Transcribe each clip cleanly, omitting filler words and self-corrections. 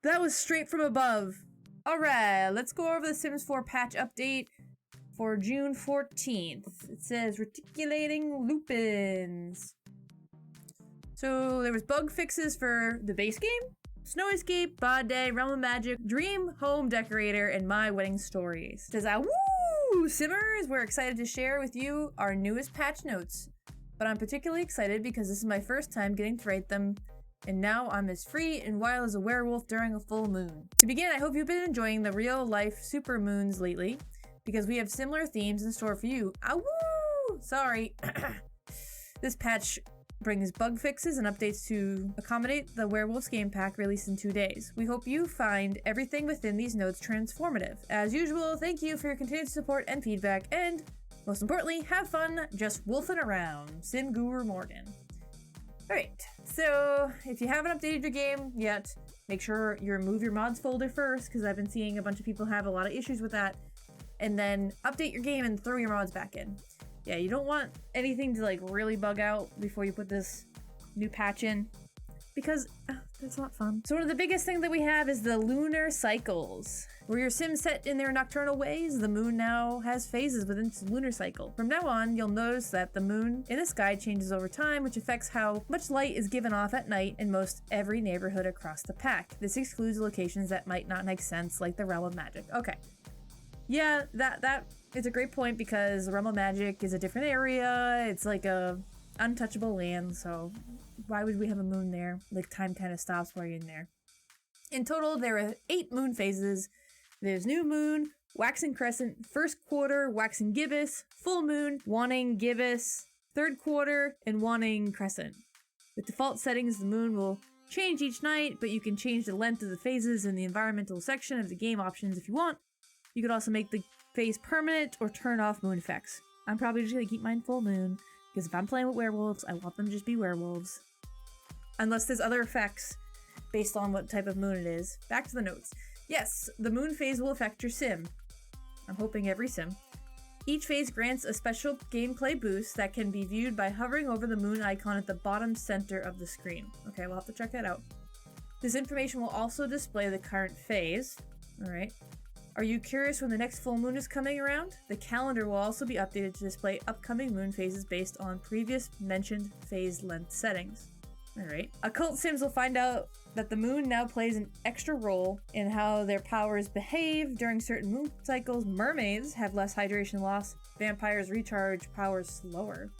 That was straight from above. Alright, let's go over the Sims 4 patch update for June 14th. It says reticulating lupins. So there was bug fixes for the base game, Snow Escape, Bod Day, Realm of Magic, Dream Home Decorator, and My Wedding Stories. It says, woo! Simmers, we're excited to share with you our newest patch notes. But I'm particularly excited because this is my first time getting to write them, and now I'm as free and wild as a werewolf during a full moon. To begin, I hope you've been enjoying the real-life super moons lately, because we have similar themes in store for you. Woo! Sorry. This patch brings bug fixes and updates to accommodate the Werewolves game pack released in 2 days. We hope you find everything within these notes transformative. As usual, thank you for your continued support and feedback, and most importantly, have fun just wolfing around. Sim Guru Morgan. Alright, so if you haven't updated your game yet, make sure you remove your mods folder first, because I've been seeing a bunch of people have a lot of issues with that, and then update your game and throw your mods back in. Yeah, you don't want anything to like really bug out before you put this new patch in, because that's not fun. So one of the biggest things that we have is the lunar cycles. Where your Sims set in their nocturnal ways, the moon now has phases within its lunar cycle. From now on, you'll notice that the moon in the sky changes over time, which affects how much light is given off at night in most every neighborhood across the pack. This excludes locations that might not make sense, like the Realm of Magic. Okay. Yeah, that is a great point, because the Realm of Magic is a different area. It's like a untouchable land, so why would we have a moon there? Like, time kind of stops while you're in there. In total, there are 8 moon phases. There's new moon, waxing crescent, first quarter, waxing gibbous, full moon, waning gibbous, third quarter, and waning crescent. With default settings, the moon will change each night, but you can change the length of the phases in the environmental section of the game options if you want. You could also make the phase permanent or turn off moon effects. I'm probably just gonna keep mine full moon, because if I'm playing with werewolves, I want them to just be werewolves. Unless there's other effects based on what type of moon it is. Back to the notes. Yes, the moon phase will affect your sim. I'm hoping every sim. Each phase grants a special gameplay boost that can be viewed by hovering over the moon icon at the bottom center of the screen. Okay, we'll have to check that out. This information will also display the current phase. Alright. Are you curious when the next full moon is coming around? The calendar will also be updated to display upcoming moon phases based on previous mentioned phase length settings. Alright. Occult Sims will find out that the moon now plays an extra role in how their powers behave during certain moon cycles. Mermaids have less hydration loss. Vampires recharge powers slower.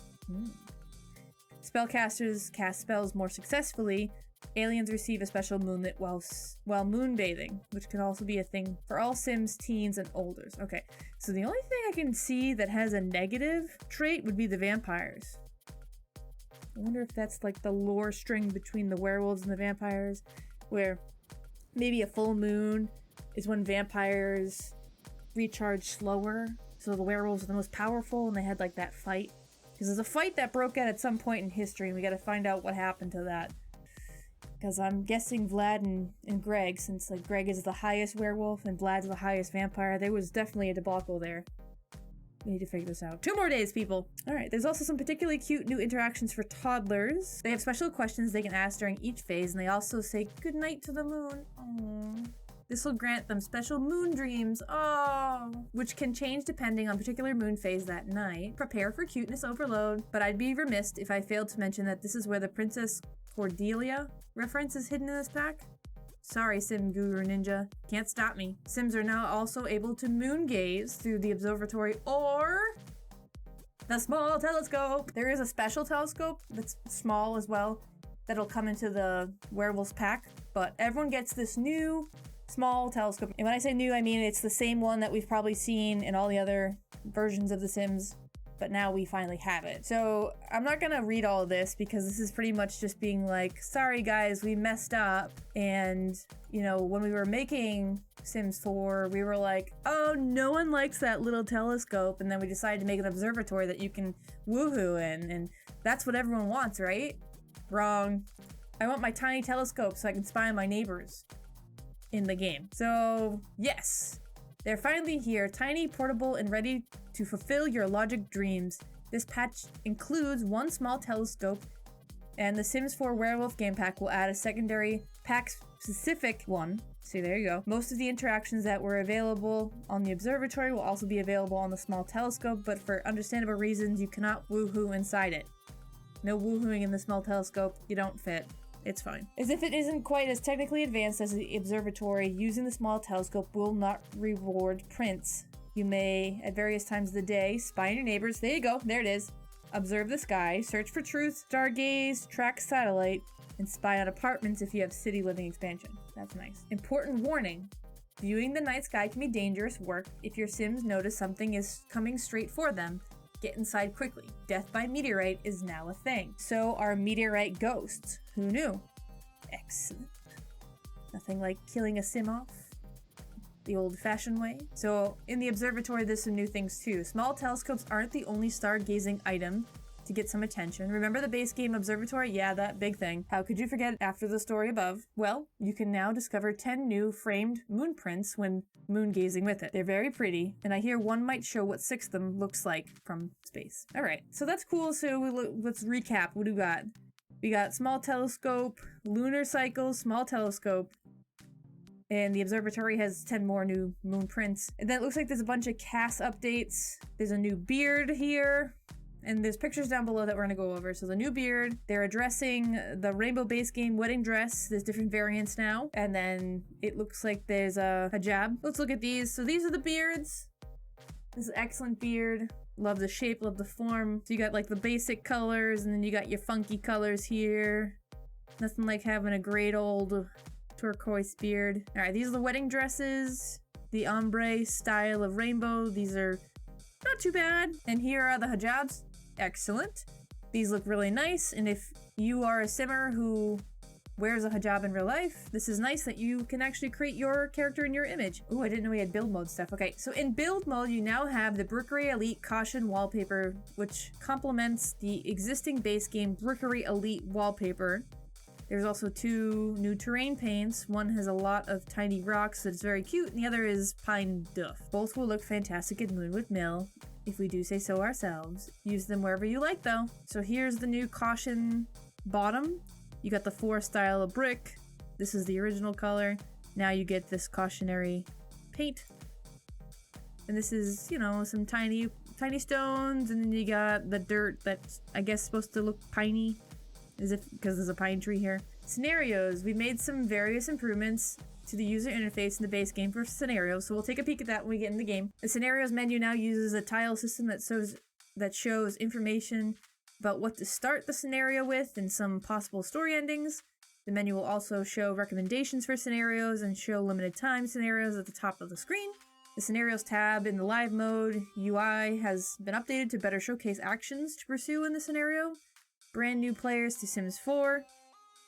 Spellcasters cast spells more successfully. Aliens receive a special moonlit while moonbathing, which can also be a thing for all Sims, teens, and olders. Okay, so the only thing I can see that has a negative trait would be the vampires. I wonder if that's like the lore string between the werewolves and the vampires, where maybe a full moon is when vampires recharge slower, so the werewolves are the most powerful, and they had like that fight. Because there's a fight that broke out at some point in history, and we gotta find out what happened to that. Because I'm guessing Vlad and Greg, since like Greg is the highest werewolf and Vlad's the highest vampire, there was definitely a debacle there. We need to figure this out. 2 more days, people! Alright, there's also some particularly cute new interactions for toddlers. They have special questions they can ask during each phase, and they also say goodnight to the moon. Aww. This will grant them special moon dreams, which can change depending on particular moon phase that night. Prepare for cuteness overload, but I'd be remiss if I failed to mention that this is where the Princess Cordelia reference is hidden in this pack. Sorry, Sim Guru Ninja. Can't stop me. Sims are now also able to moon gaze through the observatory or the small telescope. There is a special telescope that's small as well that'll come into the werewolves pack, but everyone gets this new small telescope. And when I say new, I mean it's the same one that we've probably seen in all the other versions of The Sims, but now we finally have it. So I'm not gonna read all of this because this is pretty much just being like, sorry guys, we messed up. And, you know, when we were making Sims 4, we were like, oh, no one likes that little telescope. And then we decided to make an observatory that you can woohoo in. And that's what everyone wants, right? Wrong. I want my tiny telescope so I can spy on my neighbors in the game. So yes, they're finally here, tiny, portable, and ready to fulfill your logic dreams. This patch includes one small telescope And the Sims 4 Werewolf game pack will add a secondary pack-specific one. See, there you go. Most of the interactions that were available on the observatory will also be available on the small telescope, but for understandable reasons, you cannot woohoo inside it. No woohooing in the small telescope. You don't fit. It's fine. As if it isn't quite as technically advanced as the observatory, using the small telescope will not reward prints. You may, at various times of the day, spy on your neighbors. There you go. There it is. Observe the sky, search for truth, stargaze, track satellite, and spy on apartments if you have city living expansion. That's nice. Important warning. Viewing the night sky can be dangerous work if your Sims notice something is coming straight for them. Get inside quickly. Death by meteorite is now a thing. So are meteorite ghosts. Who knew? Excellent. Nothing like killing a Sim off the old-fashioned way. So in the observatory, there's some new things too. Small telescopes aren't the only stargazing item to get some attention. Remember the base game observatory? Yeah, that big thing. How could you forget after the story above? Well, you can now discover 10 new framed moon prints when moon gazing with it. They're very pretty, and I hear one might show what 6 of them looks like from space. All right, so that's cool. So let's recap. What do we got? We got small telescope, lunar cycle, small telescope, and the observatory has 10 more new moon prints. And then it looks like there's a bunch of cast updates. There's a new beard here. And there's pictures down below that we're gonna go over. So the new beard, they're addressing the rainbow base game wedding dress. There's different variants now. And then it looks like there's a hijab. Let's look at these. So these are the beards. This is an excellent beard. Love the shape, love the form. So you got like the basic colors, and then you got your funky colors here. Nothing like having a great old turquoise beard. All right, these are the wedding dresses. The ombre style of rainbow. These are not too bad. And here are the hijabs. Excellent. These look really nice, and if you are a simmer who wears a hijab in real life, this is nice that you can actually create your character in your image. Oh, I didn't know we had build mode stuff. Okay, so in build mode, you now have the Brickery Elite Caution wallpaper, which complements the existing base game Brickery Elite wallpaper. There's also 2 new terrain paints. One has a lot of tiny rocks that's very cute, and the other is pine duff. Both will look fantastic in Moonwood Mill, if we do say so ourselves. Use them wherever you like, though. So here's the new Caution bottom. You got the 4 style of brick. This is the original color. Now you get this cautionary paint. And this is, you know, some tiny stones, and then you got the dirt that's, I guess, supposed to look piney. Because there's a pine tree here. Scenarios. We made some various improvements to the user interface in the base game for scenarios, so we'll take a peek at that when we get in the game. The scenarios menu now uses a tile system that shows information about what to start the scenario with and some possible story endings. The menu will also show recommendations for scenarios and show limited time scenarios at the top of the screen. The scenarios tab in the live mode UI has been updated to better showcase actions to pursue in the scenario. Brand new players to Sims 4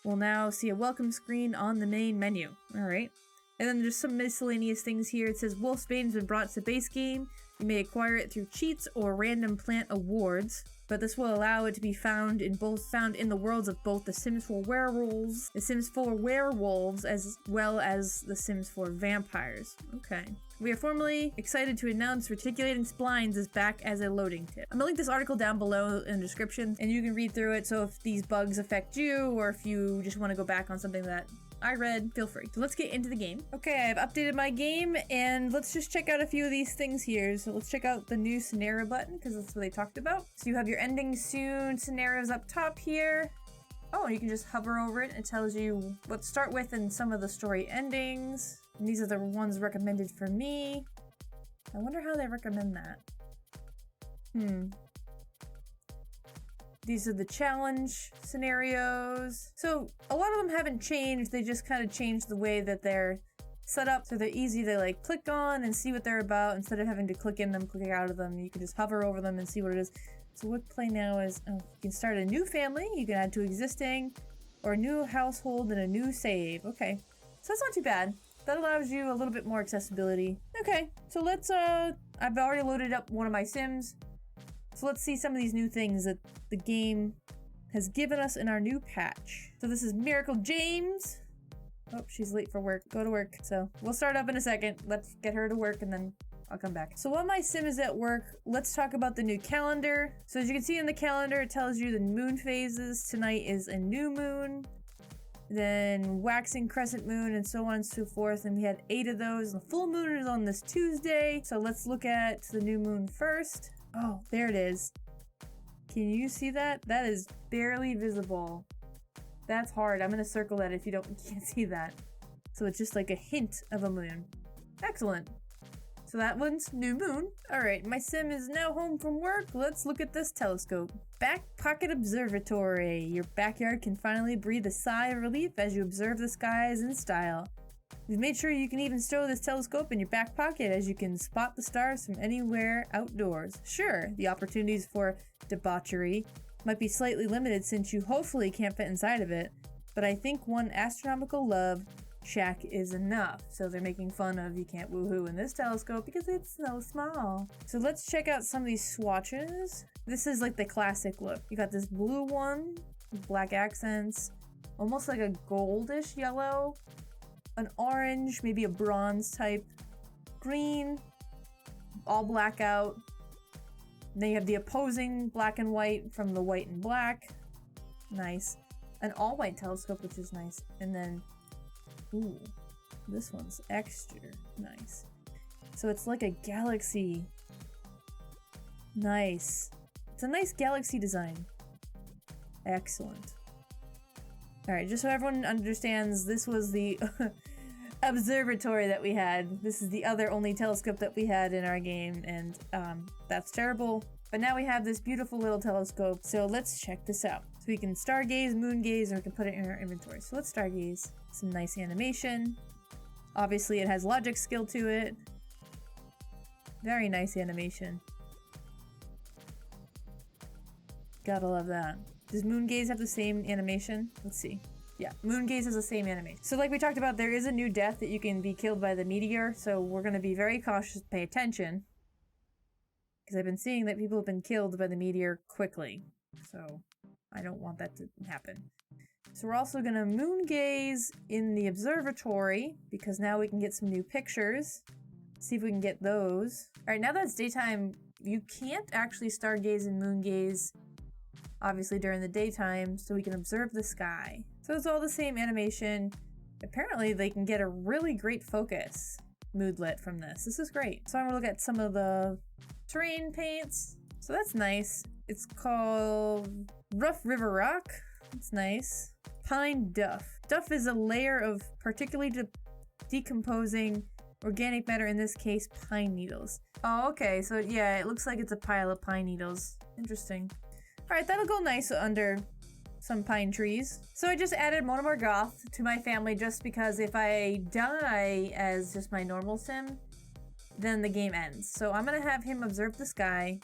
will now see a welcome screen on the main menu. Alright. And then there's some miscellaneous things here. It says Wolfsbane has been brought to the base game. You may acquire it through cheats or random plant awards, but this will allow it to be found in the worlds of both the Sims 4 werewolves, the Sims 4 werewolves, as well as the Sims 4 vampires. Okay. We are formally excited to announce Reticulating Splines is back as a loading tip. I'm gonna link this article down below in the description, and you can read through it, so if these bugs affect you, or if you just want to go back on something that I read, feel free. So let's get into the game. Okay, I've updated my game, and let's just check out a few of these things here. So let's check out the new scenario button, because that's what they talked about. So you have your ending soon scenarios up top here. Oh, you can just hover over it, and it tells you what to start with and some of the story endings. And these are the ones recommended for me. I wonder how they recommend that. These are the challenge scenarios. So a lot of them haven't changed. They just kind of changed the way that they're set up, so they're easy to like click on and see what they're about instead of having to click in them, click out of them. You can just hover over them and see what it is. So what play now is, you can start a new family, you can add to existing, or a new household and a new save. Okay, so that's not too bad. That allows you a little bit more accessibility. Okay, so let's, I've already loaded up one of my Sims. So let's see some of these new things that the game has given us in our new patch. So this is Miracle James. Oh, she's late for work. Go to work. So we'll start up in a second. Let's get her to work and then I'll come back. So while my sim is at work, let's talk about the new calendar. So as you can see in the calendar, it tells you the moon phases. Tonight is a new moon, then waxing crescent moon, and so on and so forth. And we had 8 of those. The full moon is on this Tuesday. So let's look at the new moon first. Oh, there it is. Can you see that? That is barely visible. That's hard. I'm gonna circle that if you can't see that. So it's just like a hint of a moon. Excellent. So that one's new moon. All right, my sim is now home from work. Let's look at this telescope. Back pocket observatory. Your backyard can finally breathe a sigh of relief as you observe the skies in style. We've made sure you can even stow this telescope in your back pocket as you can spot the stars from anywhere outdoors. Sure, the opportunities for debauchery might be slightly limited since you hopefully can't fit inside of it, but I think one astronomical love shack is enough. So they're making fun of you can't woohoo in this telescope because it's so small. So let's check out some of these swatches. This is like the classic look. You got this blue one with black accents, almost like a goldish yellow, an orange, maybe a bronze type, green, all blackout. Then you have the opposing black and white from the white and black. Nice. An all white telescope, which is nice. And then ooh, this one's extra nice. So it's like a galaxy. Nice. It's a nice galaxy design. Excellent. Alright, just so everyone understands, this was the observatory that we had. This is the other only telescope that we had in our game, and that's terrible. But now we have this beautiful little telescope, so let's check this out. So we can stargaze, moon gaze, and we can put it in our inventory. So let's stargaze. Some nice animation. Obviously it has logic skill to it. Very nice animation. Gotta love that. Does moon gaze have the same animation? Let's see. Yeah, moon gaze has the same animation. So like we talked about, there is a new death that you can be killed by the meteor, so we're gonna be very cautious to pay attention. Because I've been seeing that people have been killed by the meteor quickly. So I don't want that to happen. So we're also gonna moon gaze in the observatory because now we can get some new pictures. See if we can get those. All right, now that it's daytime, you can't actually stargaze and moon gaze, obviously during the daytime, so we can observe the sky. So it's all the same animation. Apparently they can get a really great focus moodlet from this. This is great. So I'm gonna look at some of the terrain paints. So that's nice. It's called Rough River Rock. It's nice. Pine Duff. Duff is a layer of particularly decomposing organic matter, in this case, pine needles. Oh, okay. So yeah, it looks like it's a pile of pine needles. Interesting. All right, that'll go nice under some pine trees. So I just added Monomer Goth to my family just because if I die as just my normal sim, then the game ends. So I'm gonna have him observe the sky.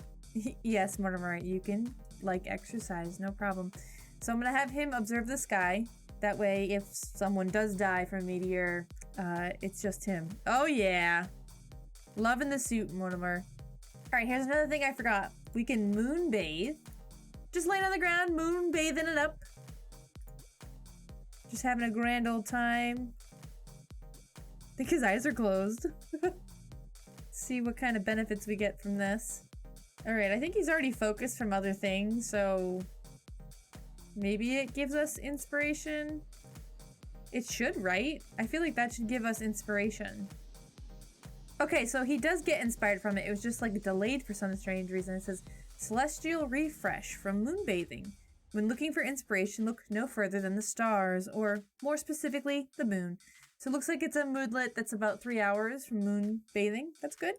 Yes, Mortimer, you can like exercise, no problem. So I'm gonna have him observe the sky. That way, if someone does die from a meteor, it's just him. Oh yeah. Loving the suit, Mortimer. All right, here's another thing I forgot. We can moon bathe. Just laying on the ground, moon bathing it up. Just having a grand old time. I think his eyes are closed. See what kind of benefits we get from this. All right, I think he's already focused from other things, so maybe it gives us inspiration. It should, right? I feel like that should give us inspiration. Okay, so he does get inspired from it. It was just like delayed for some strange reason. It says, Celestial Refresh from Moonbathing. When looking for inspiration, look no further than the stars, or more specifically, the moon. So it looks like it's a moodlet that's about 3 hours from moon bathing. That's good.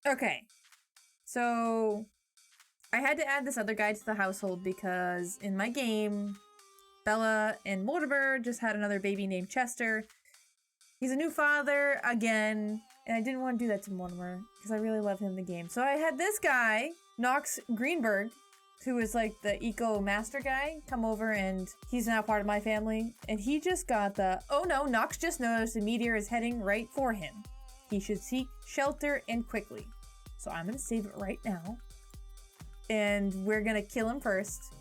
Okay. So I had to add this other guy to the household because in my game, Bella and Mortimer just had another baby named Chester. He's a new father again, and I didn't want to do that to Mortimer because I really love him in the game. So I had this guy, Knox Greenberg, who is like the eco master guy, come over, and he's now part of my family. And he just got the, oh no, Knox just noticed a meteor is heading right for him. He should seek shelter and quickly. So I'm gonna save it right now. And we're gonna kill him first,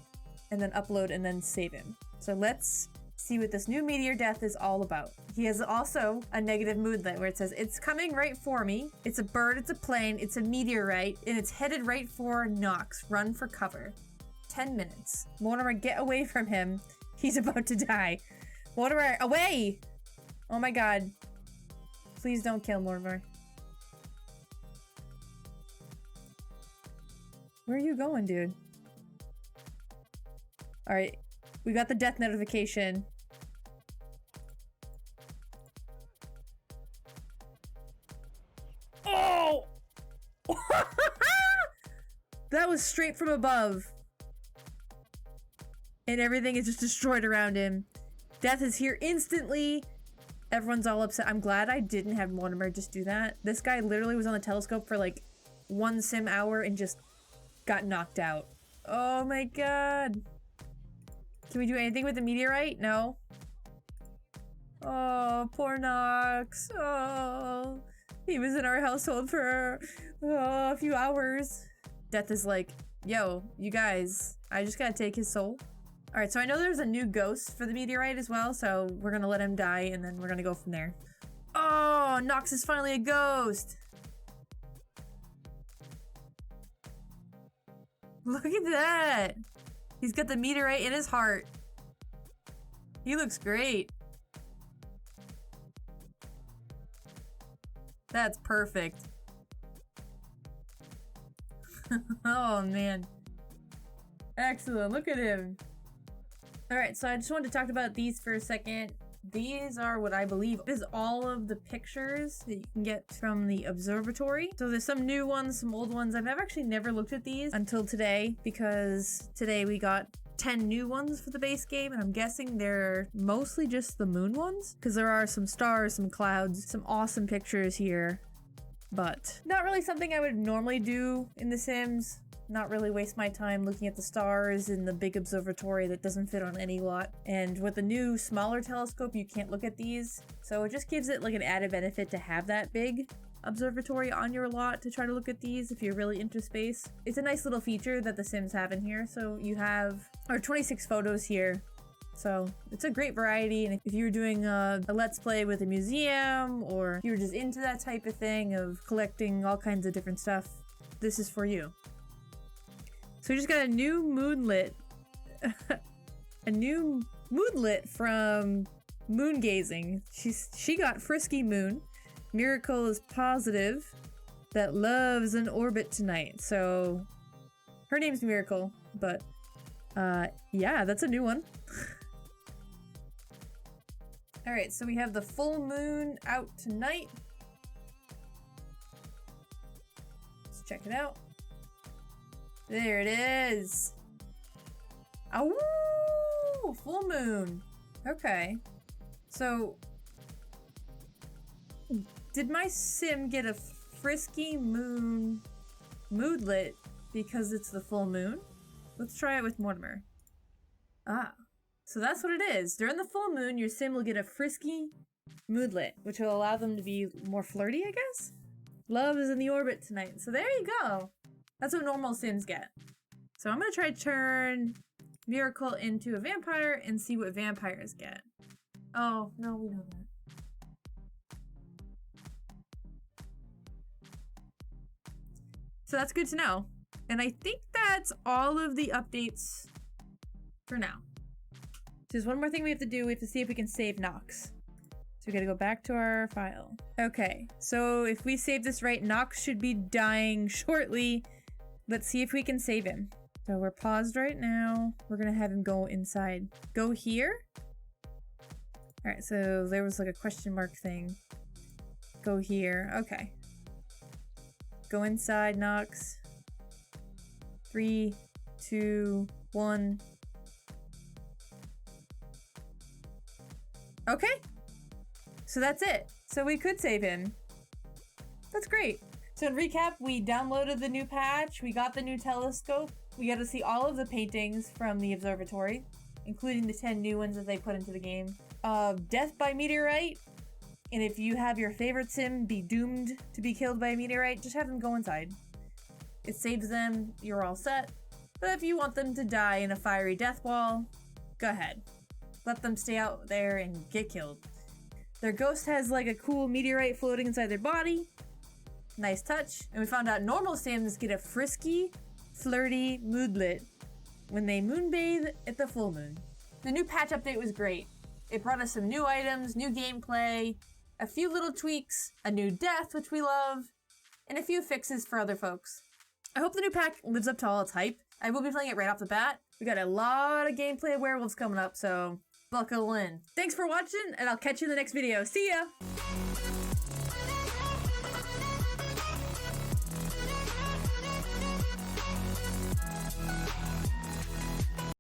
and then upload and then save him. So let's See what this new meteor death is all about. He has also a negative moodlet where it says, it's coming right for me. It's a bird, it's a plane, it's a meteorite, and it's headed right for Nox. Run for cover. 10 minutes. Mortimer, get away from him. He's about to die. Mortimer, away! Oh my god. Please don't kill Mortimer. Where are you going, dude? Alright. We got the death notification. Oh! That was straight from above. And everything is just destroyed around him. Death is here instantly. Everyone's all upset. I'm glad I didn't have Mortimer just do that. This guy literally was on the telescope for like 1 sim hour and just got knocked out. Oh my god. Can we do anything with the meteorite? No. Oh, poor Nox. Oh, he was in our household for a few hours. Death is like, yo, you guys, I just gotta take his soul. All right, so I know there's a new ghost for the meteorite as well, so we're gonna let him die and then we're gonna go from there. Oh, Nox is finally a ghost. Look at that. He's got the meteorite in his heart. He looks great. That's perfect. Oh man. Excellent, look at him. Alright, so I just wanted to talk about these for a second. These are what I believe is all of the pictures that you can get from the observatory. So there's some new ones, some old ones. I've actually never looked at these until today because today we got 10 new ones for the base game and I'm guessing they're mostly just the moon ones because there are some stars, some clouds, some awesome pictures here, but not really something I would normally do in The Sims. Not really waste my time looking at the stars in the big observatory that doesn't fit on any lot. And with the new smaller telescope, you can't look at these. So it just gives it like an added benefit to have that big observatory on your lot to try to look at these if you're really into space. It's a nice little feature that The Sims have in here. So you have our 26 photos here. So it's a great variety, and if you're doing a let's play with a museum, or you're just into that type of thing of collecting all kinds of different stuff, this is for you. So we just got a new moonlit, a new moonlit from moon gazing. She got Frisky Moon. Miracle is positive that love's in orbit tonight. So her name's Miracle, but yeah, that's a new one. All right, so we have the full moon out tonight. Let's check it out. There it is. Oh, full moon. Okay. So, did my sim get a Frisky Moon moodlet because it's the full moon? Let's try it with Mortimer. Ah, so that's what it is. During the full moon, your sim will get a Frisky moodlet, which will allow them to be more flirty, I guess? Love is in the orbit tonight. So there you go. That's what normal Sims get. So I'm gonna try to turn Miracle into a vampire and see what vampires get. Oh, no, we know that. So that's good to know. And I think that's all of the updates for now. There's one more thing we have to do. We have to see if we can save Nox. So we gotta go back to our file. Okay, so if we save this right, Nox should be dying shortly. Let's see if we can save him. So we're paused right now. We're gonna have him go inside. Go here? All right, so there was like a question mark thing. Go here, okay. Go inside, Nox. 3, 2, 1. Okay, so that's it. So we could save him. That's great. So in recap, we downloaded the new patch, we got the new telescope, we got to see all of the paintings from the observatory, including the 10 new ones that they put into the game. Death by meteorite, and if you have your favorite sim be doomed to be killed by a meteorite, just have them go inside. It saves them, you're all set. But if you want them to die in a fiery death wall, go ahead. let them stay out there and get killed. Their ghost has like a cool meteorite floating inside their body. Nice touch. And we found out normal Sims get a frisky, flirty moodlet when they moonbathe at the full moon. The new patch update was great. It brought us some new items, new gameplay, a few little tweaks, a new death, which we love, and a few fixes for other folks. I hope the new pack lives up to all its hype. I will be playing it right off the bat. We got a lot of gameplay of werewolves coming up, so buckle in. Thanks for watching, and I'll catch you in the next video. See ya!